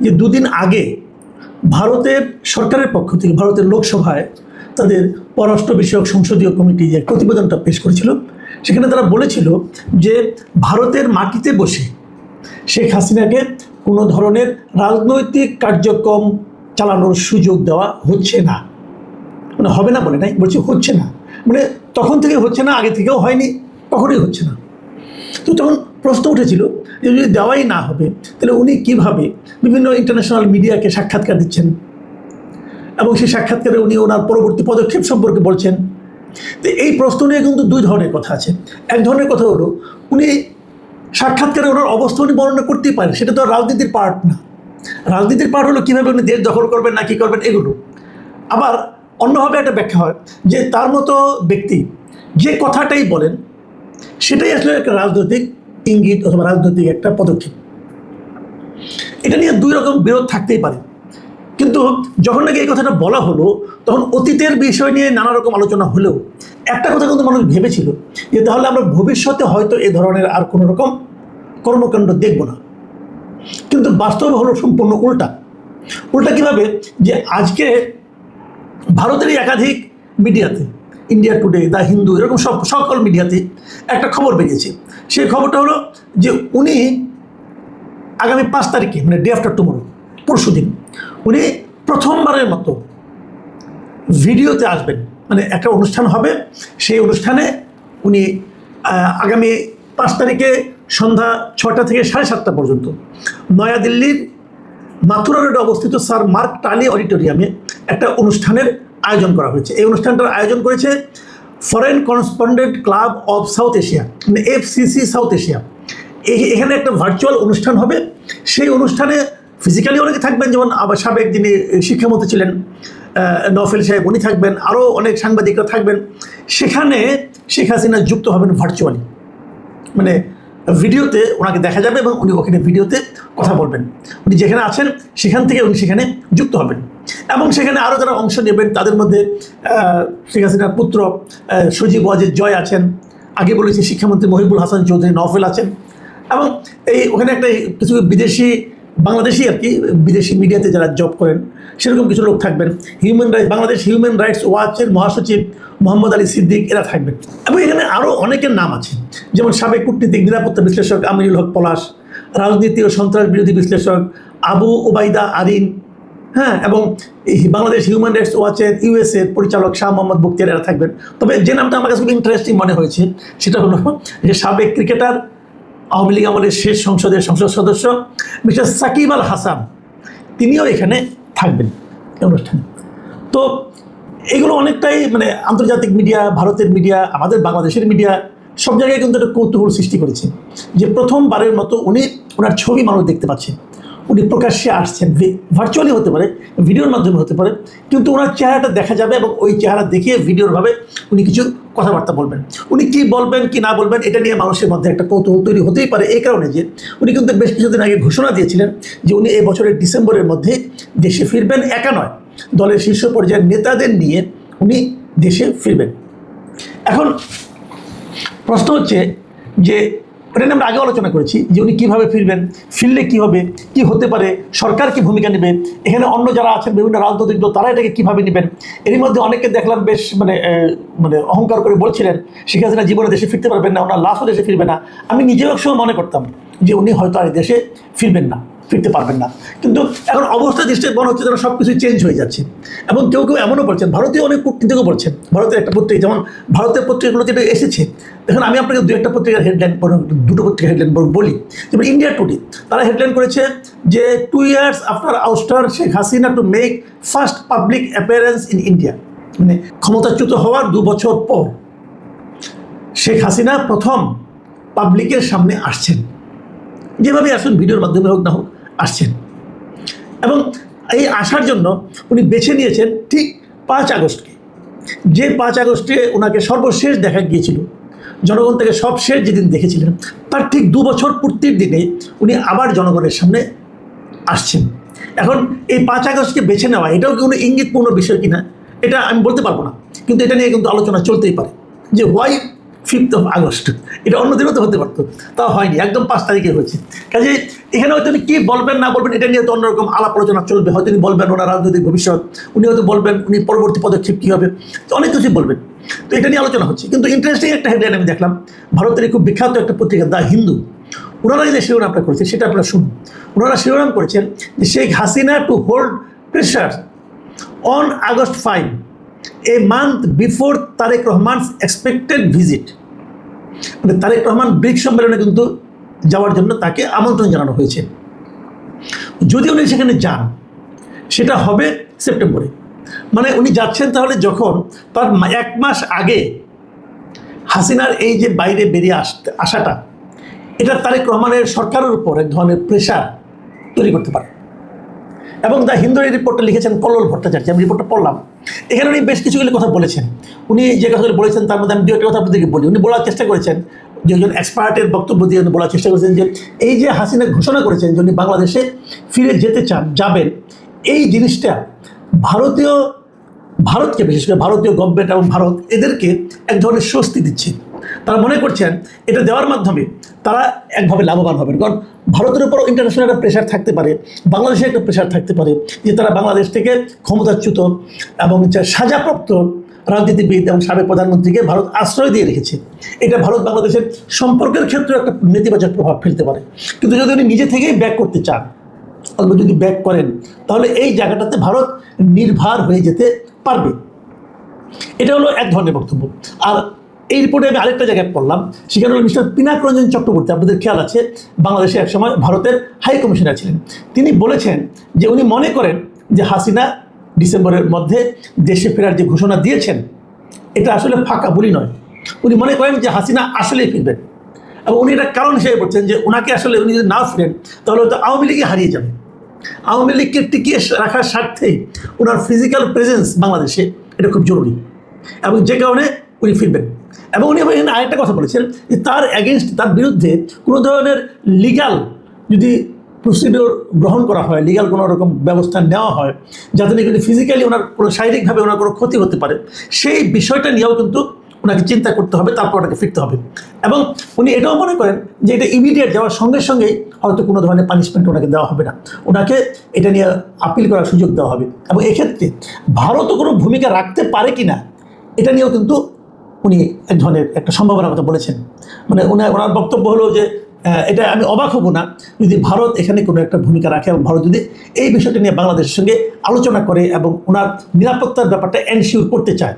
যে দুদিন আগে ভারতের সরকারের পক্ষ থেকে ভারতের লোকসভায় তাদের পররাষ্ট্র বিষয়ক সংসদীয় কমিটি যে প্রতিবেদনটা পেশ করেছিল, সেখানে তারা বলেছিল যে ভারতের মাটিতে বসে শেখ হাসিনাকে কোনো ধরনের রাজনৈতিক কার্যক্রম চালানোর সুযোগ দেওয়া হচ্ছে না। মানে হবে না বলে নাই, বলছে হচ্ছে না, মানে তখন থেকে হচ্ছে না, আগে থেকেও হয়নি, কখনোই হচ্ছে না। তো তখন প্রশ্ন উঠেছিল যে যদি দেওয়াই না হবে তাহলে উনি কীভাবে বিভিন্ন ইন্টারন্যাশনাল মিডিয়াকে সাক্ষাৎকার দিচ্ছেন এবং সেই সাক্ষাৎকারে উনি ওনার পরবর্তী পদক্ষেপ সম্পর্কে বলছেন। তো এই প্রশ্ন নিয়ে কিন্তু দুই ধরনের কথা আছে। এক ধরনের কথা হলো উনি সাক্ষাৎকারে ওনার অবস্থা উনি বর্ণনা করতেই পারেন, সেটা তো রাজনীতির পার্ট না। রাজনীতির পার্ট হলো কীভাবে উনি দেশ দখল করবেন না কী করবেন এগুলো। আবার অন্যভাবে একটা ব্যাখ্যা হয় যে তার মতো ব্যক্তি যে কথাটাই বলেন সেটাই আসলে একটা রাজনৈতিক ইঙ্গিত অথবা রাজনৈতিক একটা পদক্ষেপ। এটা নিয়ে দুই রকম বিরোধ থাকতেই পারে, কিন্তু যখন নাকি এই কথাটা বলা হলো তখন অতীতের বিষয় নিয়ে নানা রকম আলোচনা হলেও একটা কথা কিন্তু মানুষ ভেবেছিল যে তাহলে আমরা ভবিষ্যতে হয়তো এ ধরনের আর কোনো রকম কর্মকাণ্ড দেখব না। কিন্তু বাস্তবে হলো সম্পূর্ণ উল্টা। উল্টা কীভাবে, যে আজকে ভারতেরই একাধিক মিডিয়াতে, ইন্ডিয়া টুডে, দ্য হিন্দু, এরকম সকল মিডিয়াতে একটা খবর বেরিয়েছে। সেই খবরটা হলো যে উনি আগামী 5 তারিখে মানে ডে আফটার টুমোরো, পরশু দিন উনি প্রথমবারের মতো ভিডিওতে আসবেন। মানে একটা অনুষ্ঠান হবে, সেই অনুষ্ঠানে উনি আগামী 5 তারিখে সন্ধ্যা 6টা থেকে 7:30 পর্যন্ত নয়াদিল্লির মাথুরা রোডে অবস্থিত স্যার মার্ক টালি অডিটোরিয়ামে একটা অনুষ্ঠানের আয়োজন করা হয়েছে। এই অনুষ্ঠানটার আয়োজন করেছে foreign correspondent club of south Asia, মানে FCC সাউথ এশিয়া। এখানে একটা ভার্চুয়াল অনুষ্ঠান হবে। সেই অনুষ্ঠানে ফিজিক্যালি অনেকে থাকবেন, যেমন আবার সাবেক যিনি শিক্ষামন্ত্রী ছিলেন নওফেল সাহেব, উনি থাকবেন, আরও অনেক সাংবাদিকরা থাকবেন। সেখানে শেখ হাসিনা যুক্ত হবেন ভার্চুয়ালি, মানে ভিডিওতে ওনাকে দেখা যাবে এবং উনি ওখানে ভিডিওতে কথা বলবেন। উনি যেখানে আছেন সেখান থেকে উনি সেখানে যুক্ত হবেন এবং সেখানে আরও যারা অংশ নেবেন তাদের মধ্যে শেখ হাসিনার পুত্র সজীব ওয়াজেদ জয় আছেন, আগে বলেছি শিক্ষামন্ত্রী মহিবুল হাসান চৌধুরী নওফেল আছেন, এবং ওখানে একটা কিছু বিদেশি বাংলাদেশি আর কি বিদেশি মিডিয়াতে যারা জব করেন সেরকম কিছু লোক থাকবেন। বাংলাদেশ হিউম্যান রাইটস ওয়াচের মহাসচিব মোহাম্মদ আলী সিদ্দিক এরা থাকবেন। এবং এখানে আরও অনেকের নাম আছে, যেমন সাবেক কূটনীতিক নিরাপত্তা বিশ্লেষক আমিনুল হক পলাশ, রাজনীতি ও সন্ত্রাস বিরোধী বিশ্লেষক আবু ওবায়দা আরিন, হ্যাঁ, এবং বাংলাদেশ হিউম্যান রাইটস ওয়াচের USA পরিচালক শাহ মোহাম্মদ বখতিয়ার এরা থাকবেন। তবে যে নামটা আমার কাছে খুব ইন্টারেস্টিং মনে হয়েছে সেটা হলো যে সাবেক ক্রিকেটার, আওয়ামী লীগ আমলের শেষ সংসদের সংসদ সদস্য মিস্টার সাকিব আল হাসান, তিনিও এখানে থাকবেন অনুষ্ঠানে। তো এগুলো অনেকটাই মানে আন্তর্জাতিক মিডিয়া, ভারতের মিডিয়া, আমাদের বাংলাদেশের মিডিয়া সব জায়গায় কিন্তু একটা কৌতূহল সৃষ্টি করেছে যে প্রথমবারের মতো ওনার ছবি মানুষ দেখতে পাচ্ছে। উনি প্রকাশ্যে আসছেন, ভার্চুয়ালি হতে পারে, ভিডিওর মাধ্যমে হতে পারে, কিন্তু ওনার চেহারাটা দেখা যাবে এবং ওই চেহারা দেখিয়ে ভিডিওরভাবে উনি কিছু কথাবার্তা বলবেন। উনি কি বলবেন কি না বলবেন এটা নিয়ে মানুষের মধ্যে একটা কৌতূহল তৈরি হতেই পারে। এই কারণে যে উনি কিন্তু বেশ কিছুদিন আগে ঘোষণা দিয়েছিলেন যে উনি এই বছরের ডিসেম্বরের মধ্যে দেশে ফিরবেন। একা নয়, দলের শীর্ষ পর্যায়ের নেতাদের নিয়ে উনি দেশে ফিরবেন। এখন প্রশ্ন হচ্ছে যে এটা নিয়ে আমরা আগে আলোচনা করেছি যে উনি কীভাবে ফিরবেন, ফিরলে কী হবে, কি হতে পারে, সরকার কী ভূমিকা নেবে, এখানে অন্য যারা আছেন বিভিন্ন রাজনৈতিক দল তারা এটাকে কীভাবে নেবেন। এরই মধ্যে অনেকে দেখলাম বেশ মানে অহংকার করে বলছিলেন শেখ হাসিনা জীবনে দেশে ফিরতে পারবেন না, ওনার লাশও দেশে ফিরবে না। আমি নিজেও একসময় মনে করতাম যে উনি হয়তো আর দেশে ফিরবেন না, ফিরতে পারবেন না, কিন্তু এখন অবস্থা দৃষ্টি মনে হচ্ছে যেন সব কিছু চেঞ্জ হয়ে যাচ্ছে। এবং কেউ কেউ এমনও বলছেন, ভারতীয় অনেক কূটনীতিকও বলছেন, ভারতের একটা পত্রিকা, যেমন ভারতের পত্রিকাগুলোতে এটা এসেছে। দেখুন আমি আপনাকে একটা পত্রিকার হেডলাইন, দুটো পত্রিকার হেডলাইন বলি। যেমন ইন্ডিয়া টুডে তারা হেডলাইন করেছে যে 2 years after ouster Sheikh Hasina to make first public appearance in India, মানে ক্ষমতাচ্যুত হওয়ার 2 বছর পর শেখ হাসিনা প্রথম পাবলিকের সামনে আসছেন। যেভাবে আসুন, ভিডিওর মাধ্যমে হোক না হোক আসছেন। এবং এই আসার জন্য উনি বেছে নিয়েছেন ঠিক 5 আগস্টকে, যে 5 আগস্টে ওনাকে সর্বশেষ দেখা গিয়েছিল, জনগণ থেকে সবশেষ যেদিন দেখেছিলেন তার ঠিক 2 বছর পূর্তির দিনে উনি আবার জনগণের সামনে আসছেন। এখন এই 5 আগস্টকে বেছে নেওয়া এটাও কি কোনো ইঙ্গিতপূর্ণ বিষয় কিনা এটা আমি বলতে পারবো না, কিন্তু এটা নিয়ে কিন্তু আলোচনা চলতেই পারে যে হোয়াই 5 আগস্ট, এটা অন্য দিনও তো হতে পারতো, তাও হয়নি, একদম 5 তারিখে হয়েছে। কাজে এখানে হয়তো উনি কী বলবেন না বলবেন এটা নিয়ে তো অন্যরকম আলাপ আলোচনা চলবে। হয়তো উনি বলবেন ওনার রাজনৈতিক ভবিষ্যৎ, উনি হয়তো বলবেন উনি পরবর্তী পদক্ষেপ কী হবে, অনেক কিছুই বলবেন। তো এটা নিয়ে আলোচনা হচ্ছে। কিন্তু ইন্টারেস্টিং একটা হেডলাইন আমি দেখলাম, ভারতের খুব বিখ্যাত একটা পত্রিকা দ্য হিন্দু, ওনারা যে শিরোনামটা করেছেন সেটা আপনারা শুনুন। ওনারা শিরোনাম করেছেন যে Sheikh Hasina to hold pressure on August 5, a month before Tarique Rahman's expected visit. মানে তারেক রহমান ব্রিক্স সম্মেলনে কিন্তু যাওয়ার জন্য তাকে আমন্ত্রণ জানানো হয়েছে। যদি উনি সেখানে যান সেটা হবে সেপ্টেম্বরে। মানে উনি যাচ্ছেন তাহলে যখন তার 1 মাস আগে হাসিনার এই যে বাইরে বেরিয়ে আসাটা, এটা তারেক রহমানের সরকারের উপর এক ধরনের প্রেশার তৈরি করতে পারে। এবং দ্য হিন্দুর এই রিপোর্টটা লিখেছেন পল্লব ভট্টাচার্য, আমি রিপোর্টটা পড়লাম। এখানে উনি বেশ কিছুগুলো কথা বলেছেন। উনি যে কথাগুলো বলেছেন তার মধ্যে আমি দু একটা কথা আপনাদেরকে বলি। উনি বলার চেষ্টা করেছেন, যে একজন এক্সপার্টের বক্তব্য দিয়ে উনি বলার চেষ্টা করেছেন যে এই যে হাসিনা ঘোষণা করেছেন যে উনি বাংলাদেশে ফিরে যেতে যাবেন, এই জিনিসটা ভারতকে, বিশেষ করে ভারতীয় গভর্নমেন্ট এবং ভারত এদেরকে এক ধরনের স্বস্তি দিচ্ছে। তারা মনে করছেন এটা দেওয়ার মাধ্যমে তারা একভাবে লাভবান হবেন। কারণ ভারতের উপরও ইন্টারন্যাশনাল একটা প্রেশার থাকতে পারে, বাংলাদেশে একটা প্রেশার থাকতে পারে যে তারা বাংলাদেশ থেকে ক্ষমতাচ্যুত এবং সাজাপ্রাপ্ত রাজনীতিবিদ এবং সাবেক প্রধানমন্ত্রীকে ভারত আশ্রয় দিয়ে রেখেছে। এটা ভারত বাংলাদেশের সম্পর্কের ক্ষেত্রে একটা নেতিবাচক প্রভাব ফেলতে পারে। কিন্তু যদি উনি নিজে থেকেই ব্যাক করতে চান অথবা যদি ব্যাক করেন, তাহলে এই জায়গাটাতে ভারত নির্ভর হয়ে যেতে পারবে। এটা হলো এক ধরনের বক্তব্য। আর এই রিপোর্টে আমি আরেকটা জায়গায় পড়লাম, সেখানে হলো মিস্টার পিনাক রঞ্জন চক্রবর্তী, আপনাদের খেয়াল আছে বাংলাদেশে একসময় ভারতের হাই কমিশনার ছিলেন। তিনি বলেছেন যে উনি মনে করেন যে হাসিনা ডিসেম্বরের মধ্যে দেশে ফেরার যে ঘোষণা দিয়েছেন এটা আসলে ফাঁকা বলি নয়। উনি মনে করেন যে হাসিনা আসলেই ফিরবেন, এবং উনি এটা কারণ হিসেবে বলছেন যে ওনাকে আসলে উনি যদি না ফিরেন তাহলে হয়তো আওয়ামী লীগে হারিয়ে যাবে। আওয়ামী লীগকে টিকিয়ে রাখার স্বার্থেই ওনার ফিজিক্যাল প্রেজেন্স বাংলাদেশে এটা খুব জরুরি, এবং যে কারণে উনি ফিরবেন। এবং উনি আরেকটা কথা বলেছেন যে তার অ্যাগেনস্ট, তার বিরুদ্ধে কোনো ধরনের লিগাল যদি প্রসিডিওর গ্রহণ করা হয়, লিগাল কোনো রকম ব্যবস্থা নেওয়া হয় যাতে নাকি ফিজিক্যালি ওনার কোনো শারীরিকভাবে ওনার কোনো ক্ষতি হতে পারে, সেই বিষয়টা নিয়েও কিন্তু ওনাকে চিন্তা করতে হবে, তারপর ওনাকে ফিরতে হবে। এবং উনি এটাও মনে করেন যে এটা ইমিডিয়েট যাওয়ার সঙ্গে সঙ্গেই হয়তো কোনো ধরনের পানিশমেন্ট ওনাকে দেওয়া হবে না, ওনাকে এটা নিয়ে আপিল করার সুযোগ দেওয়া হবে। এবং এক্ষেত্রে ভারতও কোনো ভূমিকা রাখতে পারে কি না এটা নিয়েও কিন্তু উনি এক ধরনের একটা সম্ভাবনার কথা বলেছেন। মানে ওনার বক্তব্য হলো যে এটা আমি অবাক হব না যদি ভারত এখানে কোনো একটা ভূমিকা রাখে, এবং ভারত যদি এই বিষয়টা নিয়ে বাংলাদেশের সঙ্গে আলোচনা করে এবং ওনার নিরাপত্তার ব্যাপারটা এনশিওর করতে চায়।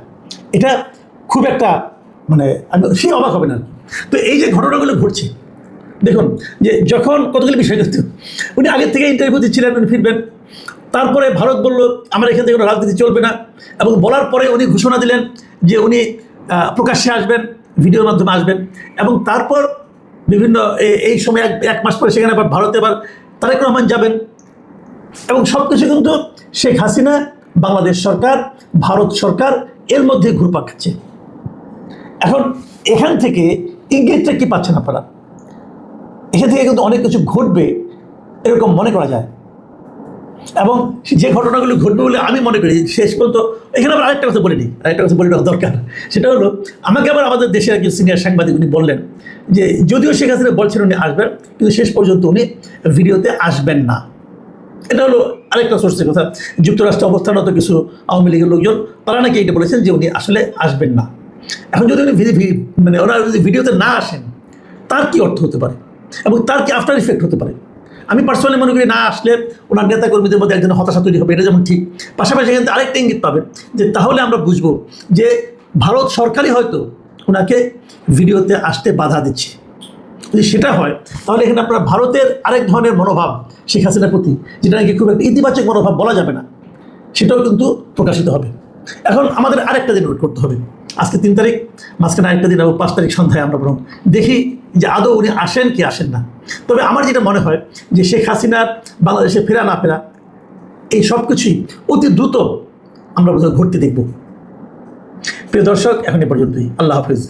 এটা খুব একটা মানে সে অবাক হবে না। তো এই যে ঘটনাগুলো ঘটছে দেখুন, যে যখন কতগুলি বিষয় দেখতে উনি আগের থেকে ইন্টারভিউ দিচ্ছিলেন উনি ফিরবেন, তারপরে ভারত বলল আমার এখান থেকে কোনো রাজনীতি চলবে না, এবং বলার পরে উনি ঘোষণা দিলেন যে উনি প্রকাশ্যে আসবেন, ভিডিওর মাধ্যমে আসবেন, এবং তারপর বিভিন্ন এই সময় 1 মাস পরে সেখানে আবার ভারতে আবার তারেক রহমান যাবেন, এবং সব কিছু কিন্তু শেখ হাসিনা, বাংলাদেশ সরকার, ভারত সরকার এর মধ্যে ঘুরপাক খাচ্ছে। এখন এখান থেকে ইঙ্গিতটা কি পাচ্ছেন আপনারা? এখান থেকে কিন্তু অনেক কিছু ঘটবে এরকম মনে করা যায়, এবং যে ঘটনাগুলো ঘটবে বলে আমি মনে করি শেষ পর্যন্ত। এখানে আবার আরেকটা কথা বলিনি, আরেকটা কথা বলে নেওয়া দরকার। সেটা হলো আমাকে আবার আমাদের দেশের একজন সিনিয়র সাংবাদিক উনি বললেন যে যদিও শেখ হাসিনা বলছেন উনি আসবেন, কিন্তু শেষ পর্যন্ত উনি ভিডিওতে আসবেন না। এটা হলো আরেকটা সোর্সের কথা। যুক্তরাষ্ট্রে অবস্থানরত কিছু আওয়ামী লীগের লোকজন তারা নাকি এটা বলেছেন যে উনি আসলে আসবেন না। এখন যদি উনি মানে ওরা যদি ভিডিওতে না আসেন তার কি অর্থ হতে পারে এবং তার কি আফটার ইফেক্ট হতে পারে? আমি পার্সোনালি মনে করি না আসলে ওনার নেতাকর্মীদের মধ্যে একজন হতাশা তৈরি হবে, এটা যেমন ঠিক, পাশাপাশি কিন্তু আরেকটা ইঙ্গিত পাবেন যে তাহলে আমরা বুঝবো যে ভারত সরকারই হয়তো ওনাকে ভিডিওতে আসতে বাধা দিচ্ছে। যদি সেটা হয় তাহলে এখানে আপনার ভারতের আরেক ধরনের মনোভাব শেখ হাসিনার প্রতি, যেটা নাকি খুব একটা ইতিবাচক মনোভাব বলা যাবে না, সেটাও কিন্তু প্রকাশিত হবে। এখন আমাদের আরেকটা দিন ওয়েট করতে হবে। আজকে 3 তারিখ, মাঝখানে আরেকটা দিন এবং 5 তারিখ সন্ধ্যায় আমরা বরং দেখি যে আদৌ উনি আসেন কি আসেন না। তবে আমার যেটা মনে হয় যে শেখ হাসিনার বাংলাদেশে ফেরা না ফেরা এই সব কিছুই অতি দ্রুত আমরা বোধহয় ঘটতে দেখব। প্রিয় দর্শক, এখন এ পর্যন্তই। আল্লাহ হাফিজ।